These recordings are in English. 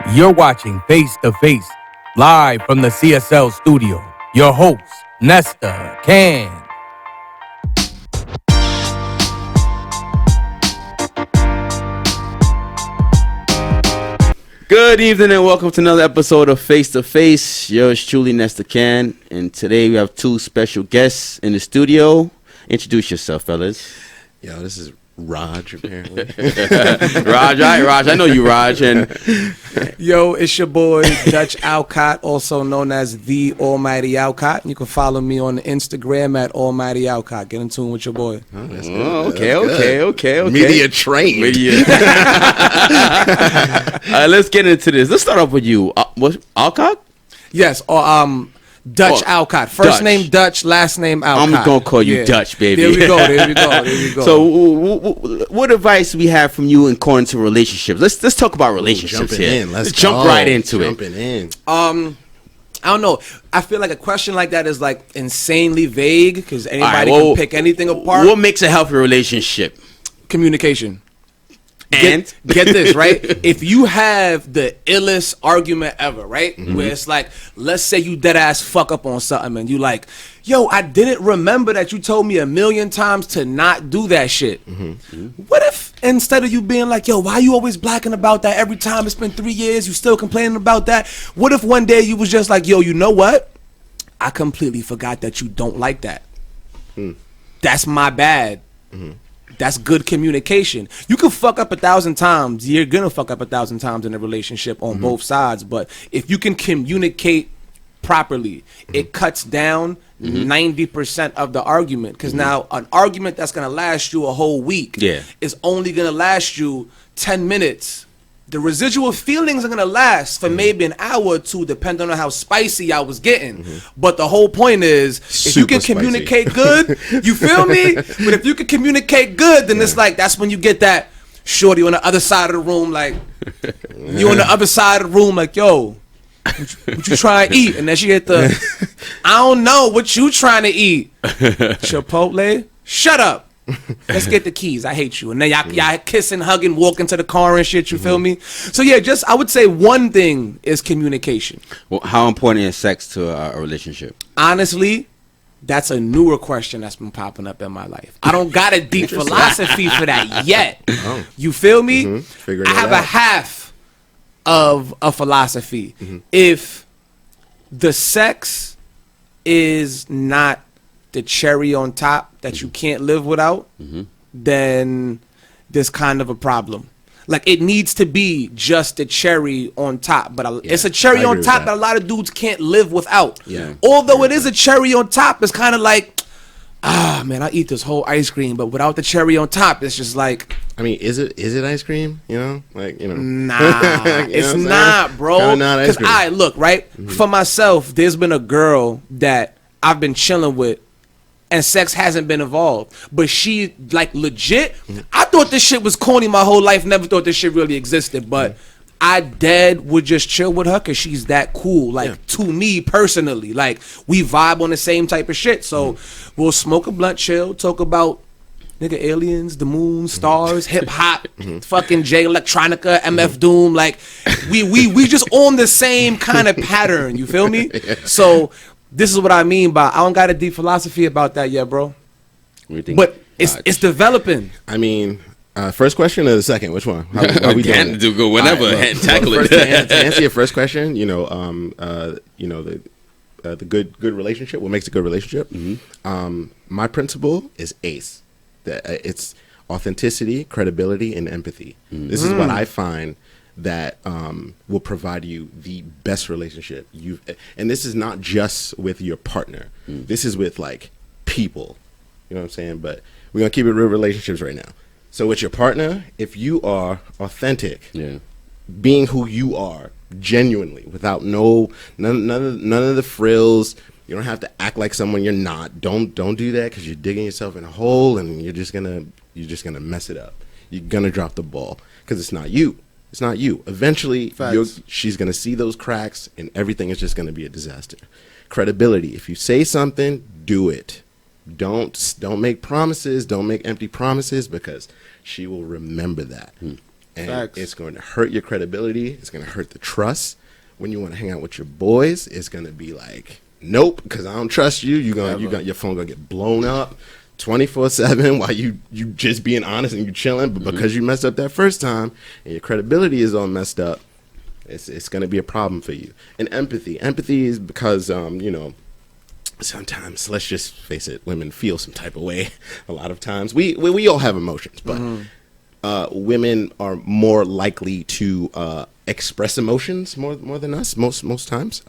You're watching Face to Face, live from the CSL studio. Your host, Nesta, Cann. Good evening and welcome to another episode of Face to Face. Yours truly, Nesta, Cann. And today we have two special guests in the studio. Introduce yourself, fellas. Yo, this is Raj, apparently. Raj, I know you, Raj. And Yo, it's your boy, Dutch Alcott, also known as The Almighty Alcott. You can follow me on Instagram at Almighty Alcott. Get in tune with your boy. Oh, that's good. Okay. Media trained. Let's get into this. Let's start off with you. What, Alcott? Yes, or Dutch Alcott. First Dutch. name Dutch, last name Alcott. I'm going to call you Dutch, baby. There we go. So, what advice we have from you in according to relationships? Let's talk about relationships here. Let's jump right into it. Jumping in. I don't know. I feel like a question like that is like insanely vague because anybody can pick anything apart. What makes a healthy relationship? Communication. And Get this, right? If you have the illest argument ever, right? Where it's like, let's say you dead ass fuck up on something and you like, yo, I didn't remember that you told me 1,000,000 times to not do that shit. What if instead of you being like, yo, why you always blacking about that every time? It's been 3 years, you still complaining about that? What if one day you was just like, yo, you know what? I completely forgot that you don't like that. That's my bad. That's good communication. You can fuck up 1,000 times. You're gonna fuck up 1,000 times in a relationship on both sides. But if you can communicate properly, it cuts down 90% of the argument. Because now an argument that's gonna last you a whole week is only gonna last you 10 minutes. The residual feelings are gonna last for maybe an hour or two, depending on how spicy I was getting. But the whole point is, if you can communicate good, you feel me? But if you can communicate good, then it's like that's when you get that shorty on the other side of the room, like you on the other side of the room, like yo, what you trying to eat? And then she hit the, I don't know what you trying to eat. Chipotle? Shut up. Let's get the keys. I hate you. And then y'all kissing, hugging, walking to the car and shit. You feel me? So yeah, just I would say one thing is communication. Well, how important is sex to a relationship? Honestly, that's a newer question that's been popping up in my life. I don't got a deep philosophy for that yet. You feel me? I have a half of a philosophy. If the sex is not the cherry on top that you can't live without, then there's kind of a problem. Like it needs to be just the cherry on top, but it's a cherry on top that a lot of dudes can't live without. Although it is a cherry on top, it's kind of like, man, I eat this whole ice cream, but without the cherry on top, it's just like, I mean, is it ice cream? You know, like nah, it's not, bro. Because look, right, for myself, there's been a girl that I've been chilling with, and sex hasn't been involved. But she, like, legit, I thought this shit was corny my whole life. Never thought this shit really existed. But I would just chill with her because she's that cool. Like, to me personally. Like, we vibe on the same type of shit. So, we'll smoke a blunt, chill, talk about, nigga, aliens, the moon, stars, hip-hop, fucking J Electronica, MF Doom. Like, we just on the same kind of pattern. You feel me? So this is what I mean by I don't got a deep philosophy about that yet, bro. But it's developing. I mean, first question or the second? Which one? How are we doing? Do go whenever. Tackle it. To answer your first question, the good relationship. What makes a good relationship? My principle is ACE. It's authenticity, credibility, and empathy. This is what I find that will provide you the best relationship and this is not just with your partner. This is with like people, you know what I'm saying? But we're gonna keep it real relationships right now. So with your partner, if you are authentic, being who you are genuinely, without none of the frills, you don't have to act like someone you're not. Don't do that because you're digging yourself in a hole and you're just gonna mess it up. You're gonna drop the ball because it's not you. It's not you. Eventually, she's going to see those cracks, and everything is just going to be a disaster. Credibility. If you say something, do it. Don't make promises. Don't make empty promises because she will remember that. And Facts. it's going to hurt your credibility. It's going to hurt the trust. When you want to hang out with your boys, it's going to be like, nope, because I don't trust you. Your phone going to get blown up 24/7 while you just being honest and you chilling. But because you messed up that first time and your credibility is all messed up, it's going to be a problem for you. And empathy is because, sometimes, let's just face it, women feel some type of way. A lot of times we all have emotions, but women are more likely to express emotions more than us most times.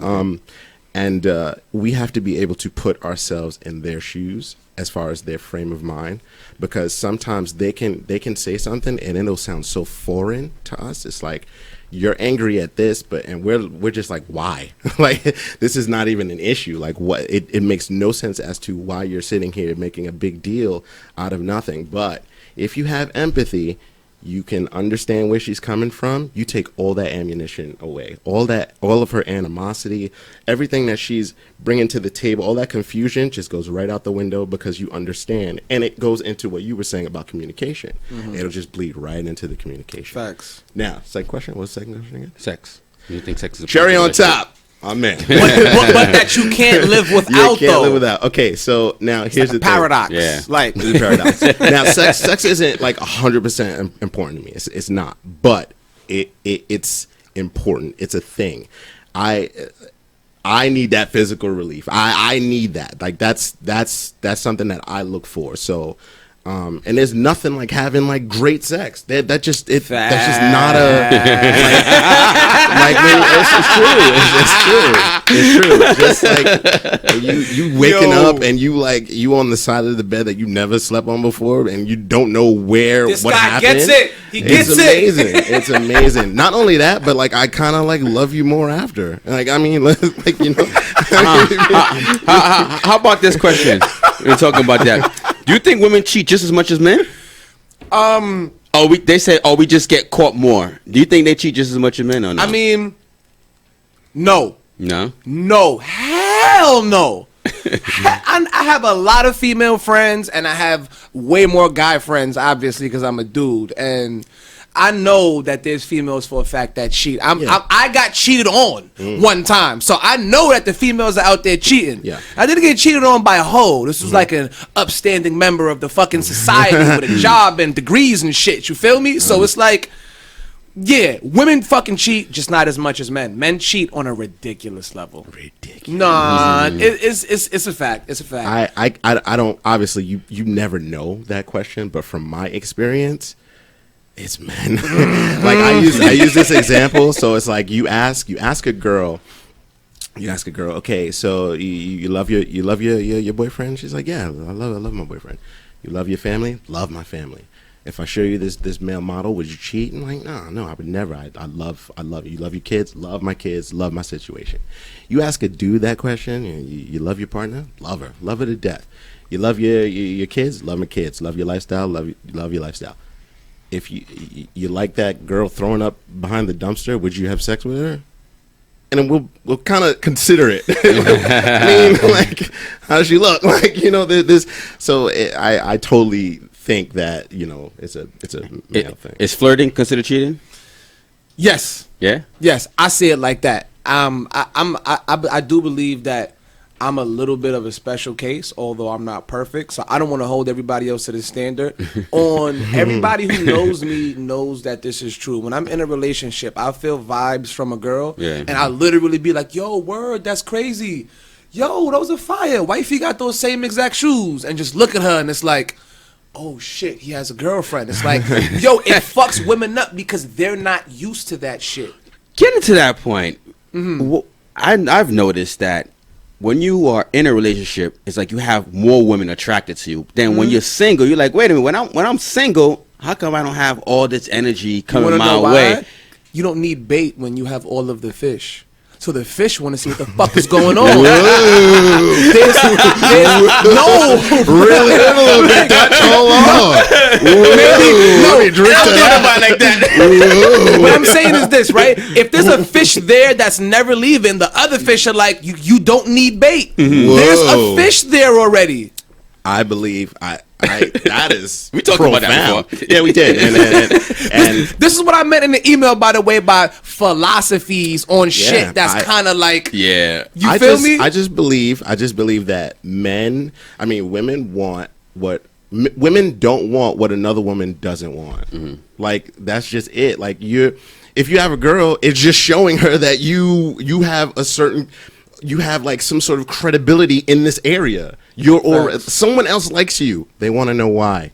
And we have to be able to put ourselves in their shoes as far as their frame of mind, because sometimes they can say something and it'll sound so foreign to us. It's like, you're angry at this, and we're just like, why? Like, this is not even an issue. Like, what? It makes no sense as to why you're sitting here making a big deal out of nothing. But if you have empathy, you can understand where she's coming from. You take all that ammunition away, all of her animosity, everything that she's bringing to the table, all that confusion just goes right out the window because you understand. And it goes into what you were saying about communication. It'll just bleed right into the communication. Facts. Now, second question. What's the second question again? Sex. You think sex is a Cherry on top. Amen. But that you can't live without, You can't live without. Okay, so now here's the paradox. thing. Yeah. Like, It's a paradox. Now, sex isn't like 100% important to me. It's not, but it's important. It's a thing. I need that physical relief. I need that. Like that's something that I look for. So, and there's nothing like having like great sex. That's just not a it's true. It's true. It's true. Just like you waking up and you on the side of the bed that you never slept on before, and you don't know this what guy happened. gets it. He gets It's amazing. It's amazing. Not only that, but like I kind of like love you more after. Like I mean, like How about this question? We're talking about that. Do you think women cheat just as much as men? They say, we just get caught more. Do you think they cheat just as much as men or not? I mean, no. No? Hell no. I have a lot of female friends, and I have way more guy friends, obviously, because I'm a dude. And I know that there's females for a fact that cheat. I got cheated on one time, so I know that the females are out there cheating. Yeah. I didn't get cheated on by a hoe. This was like an upstanding member of the fucking society with a job and degrees and shit. You feel me? So it's like, yeah, women fucking cheat, just not as much as men. Men cheat on a ridiculous level. Nah, it's a fact. It's a fact. I don't, obviously you never know that question, but from my experience, it's men. Like I use this example. So it's like you ask a girl, okay, so you love your boyfriend? She's like, yeah, I love my boyfriend. You love your family? Love my family. If I show you this male model, would you cheat? And like, no, I would never. I love you. You love your kids? Love my kids. Love my situation. You ask a dude that question, you love your partner? Love her to death. You love your kids? Love my kids. Love your lifestyle? Love your lifestyle. If you like that girl throwing up behind the dumpster, would you have sex with her? And then we'll kind of consider it. I mean, like, how does she look? Like, this. So I totally think that it's a male thing. Is flirting considered cheating? Yes. Yeah. Yes, I see it like that. I do believe that I'm a little bit of a special case, although I'm not perfect. So I don't want to hold everybody else to the standard. Everybody who knows me knows that this is true. When I'm in a relationship, I feel vibes from a girl, and I literally be like, yo, word, that's crazy. Yo, those are fire. Wifey got those same exact shoes. And just look at her, and it's like, oh, shit, he has a girlfriend. It's like, yo, it fucks women up because they're not used to that shit. Getting to that point, I've noticed that when you are in a relationship, it's like you have more women attracted to you. Then when you're single, you're like, wait a minute, when I'm single, how come I don't have all this energy coming my way? You don't need bait when you have all of the fish. So the fish want to see what the fuck is going on. Really a little bit, Dutch. Hold on. Like that. What I'm saying is this, right? If there's a fish there that's never leaving, the other fish are like, you don't need bait. There's a fish there already. I believe That is We talked about that before. Yeah, we did. And This is what I meant in the email, by the way, by philosophies on shit that's kind of like, yeah. you feel me? I just believe that women want what women don't want what another woman doesn't want. Mm-hmm. Like that's just it. Like if you have a girl, it's just showing her that you have like some sort of credibility in this area. Or someone else likes you. They want to know why.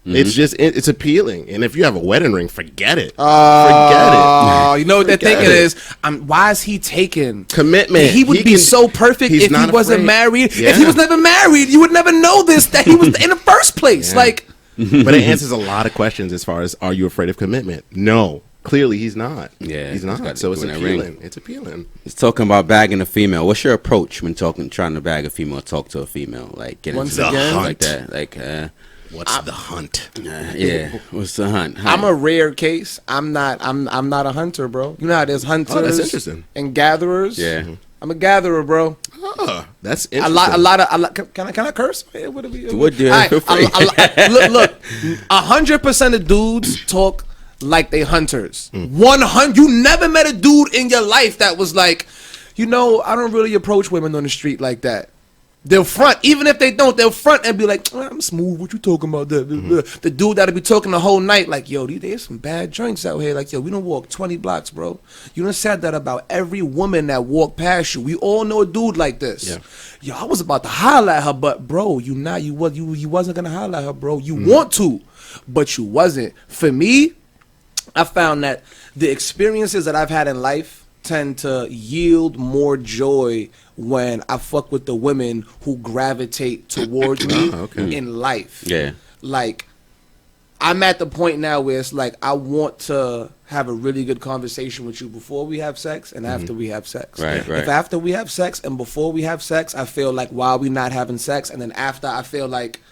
Mm-hmm. It's appealing. And if you have a wedding ring, forget it. Forget it. You know what they're thinking is, why is he taking commitment? He would be so perfect if he wasn't married. Yeah. If he was never married, you would never know this, that he was in the first place. Yeah. Like, but it answers a lot of questions as far as, are you afraid of commitment? No. Clearly, he's not. Yeah, he's not. So it's appealing. It's appealing. It's talking about bagging a female. What's your approach when trying to bag a female, talk to a female, like get into the hunt like that? Like, what's the hunt? Yeah, what's the hunt? I'm a rare case. I'm not a hunter, bro. You know how there's hunters. Oh, that's interesting. And gatherers. Yeah, I'm a gatherer, bro. Oh, that's interesting. A lot. Can I curse? Yeah, what do look, 100% of dudes talk like they hunters. 100. You never met a dude in your life that was like, I don't really approach women on the street like that. They'll front, even if they don't. They'll front and be like, I'm smooth. What you talking about? The dude that'll be talking the whole night, like, yo, there's some bad joints out here. Like, yo, we done walk 20 blocks, bro. You done said that about every woman that walked past you. We all know a dude like this. Yeah. Yo, I was about to holler at her, but bro, you wasn't gonna holler at her, bro. You want to, but you wasn't. For me, I found that the experiences that I've had in life tend to yield more joy when I fuck with the women who gravitate towards me in life. Yeah. Like, I'm at the point now where it's like, I want to have a really good conversation with you before we have sex and after we have sex. Right. If after we have sex and before we have sex, I feel like while we not having sex, and then after I feel like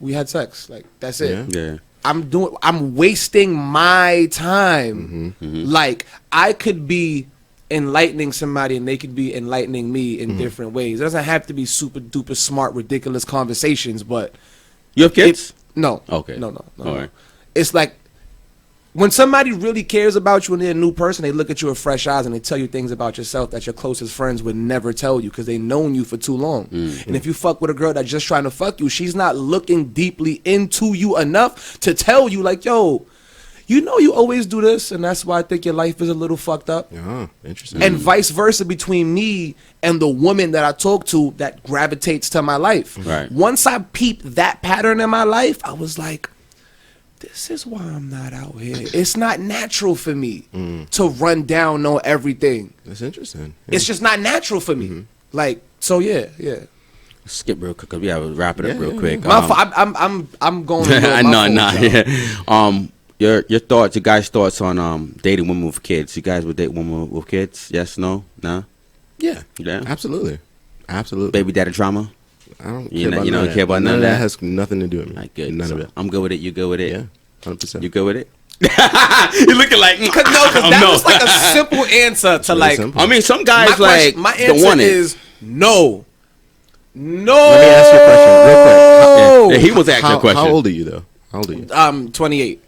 we had sex. Like, that's it. Yeah. I'm wasting my time. Like, I could be enlightening somebody and they could be enlightening me in different ways. It doesn't have to be super duper smart, ridiculous conversations, but you have kids? No. Okay. No. All right. It's like when somebody really cares about you and they're a new person, they look at you with fresh eyes and they tell you things about yourself that your closest friends would never tell you because they've known you for too long. And if you fuck with a girl that's just trying to fuck you, she's not looking deeply into you enough to tell you, like, yo, you always do this, and that's why I think your life is a little fucked up. Yeah, interesting. And vice versa between me and the woman that I talk to that gravitates to my life. Right. Once I peeped that pattern in my life, I was like, this is why I'm not out here. It's not natural for me to run down on everything. That's interesting. Yeah. It's just not natural for me. Like, so yeah. Skip real quick, 'cause we gotta wrap it up real quick. I'm going. Your thoughts, your guys' thoughts on dating women with kids. You guys would date women with kids? Yes, no, no? Yeah, absolutely. Baby daddy drama? I don't You care don't care about none of that? That has nothing to do with me. Like, good. None So of it. I'm good with it. You good with it? Yeah, 100%. You good with it? You're looking like Because that was like a simple answer to really like. simple. I mean, some guys My don't answer want it. is no. No. Let me ask you a question real quick. Yeah, he was asking a question. How old are you though? How old are you? 28.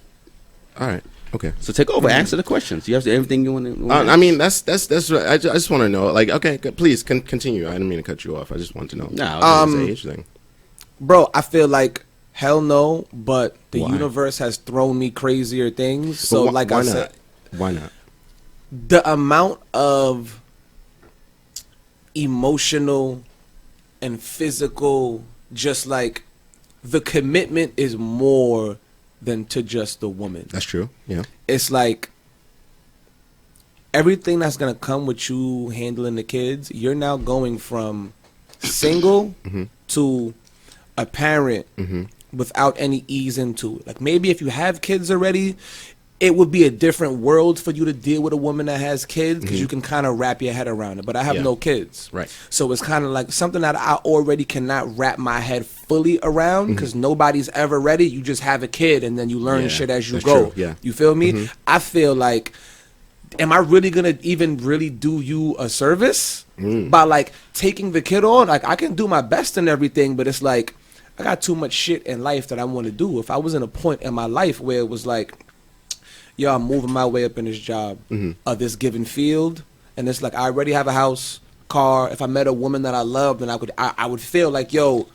All right. Okay. So take over. Answer the questions. You have everything you want to. I mean, that's. I just want to know. Like, okay, please continue. I didn't mean to cut you off. I just want to know. No. The age thing. Bro, I feel like hell no, but the Why? universe has thrown me crazier things. So like I said, why not? the amount of emotional and physical, just like the commitment is more than to just the woman. That's true. Yeah. It's like everything that's gonna come with you handling the kids, you're now going from single to a parent without any ease into it. Like, maybe if you have kids already, it would be a different world for you to deal with a woman that has kids because you can kind of wrap your head around it. But I have no kids. Right. So it's kind of like something that I already cannot wrap my head fully around because nobody's ever ready. You just have a kid and then you learn shit as you go. True. Yeah. You feel me? I feel like, am I really going to even really do you a service by like taking the kid on? Like, I can do my best and everything, but it's like, I got too much shit in life that I want to do. If I was in a point in my life where it was like, yo, I'm moving my way up in this job, this given field, and it's like I already have a house, car. If I met a woman that I loved, then I would feel like, yo,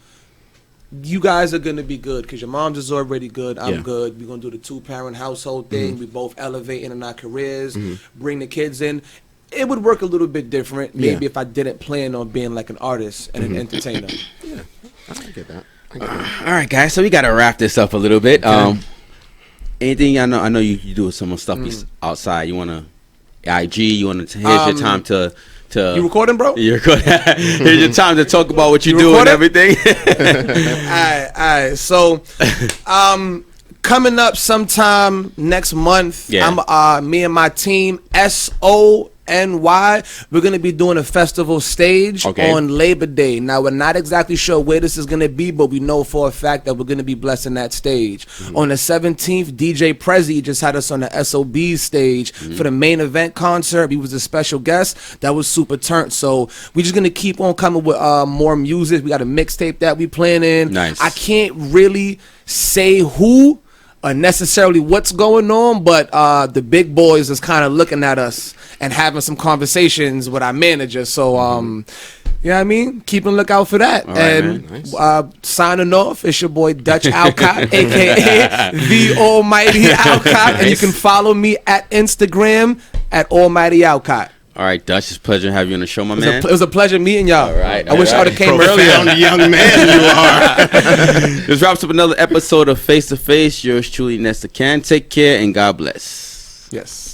you guys are gonna be good because your mom's is already good. I'm good. We're gonna do the 2-parent household thing. We both elevating in our careers, bring the kids in. It would work a little bit different, maybe if I didn't plan on being like an artist and an entertainer. Yeah, I get that. All right, guys. So we gotta wrap this up a little bit. Anything I know you do some stuff outside. You wanna IG? You wanna here's your time to you recording, bro? You're recording. Here's your time to talk about what you do and everything. All right. So, coming up sometime next month, me and my team, SONY, we're going to be doing a festival stage on Labor Day. Now, we're not exactly sure where this is going to be, but we know for a fact that we're going to be blessing that stage. On the 17th, DJ Prezi just had us on the SOB stage for the main event concert. He was a special guest. That was super turnt. So we're just going to keep on coming with more music. We got a mixtape that we planning. Nice. I can't really say who necessarily what's going on, but the big boys is kind of looking at us and having some conversations with our manager. So, you know what I mean? Keep a lookout for that. All and right, nice. Signing off, it's your boy Dutch Alcott, a.k.a. the Almighty Alcott. And you can follow me at Instagram at Almighty Alcott. All right, Dutch, it's a pleasure to have you on the show, my man. It was a pleasure meeting y'all. All right. I wish I would have came Profound earlier. young man you are. This wraps up another episode of Face to Face. Yours truly, Nesta Cann. Take care and God bless. Yes.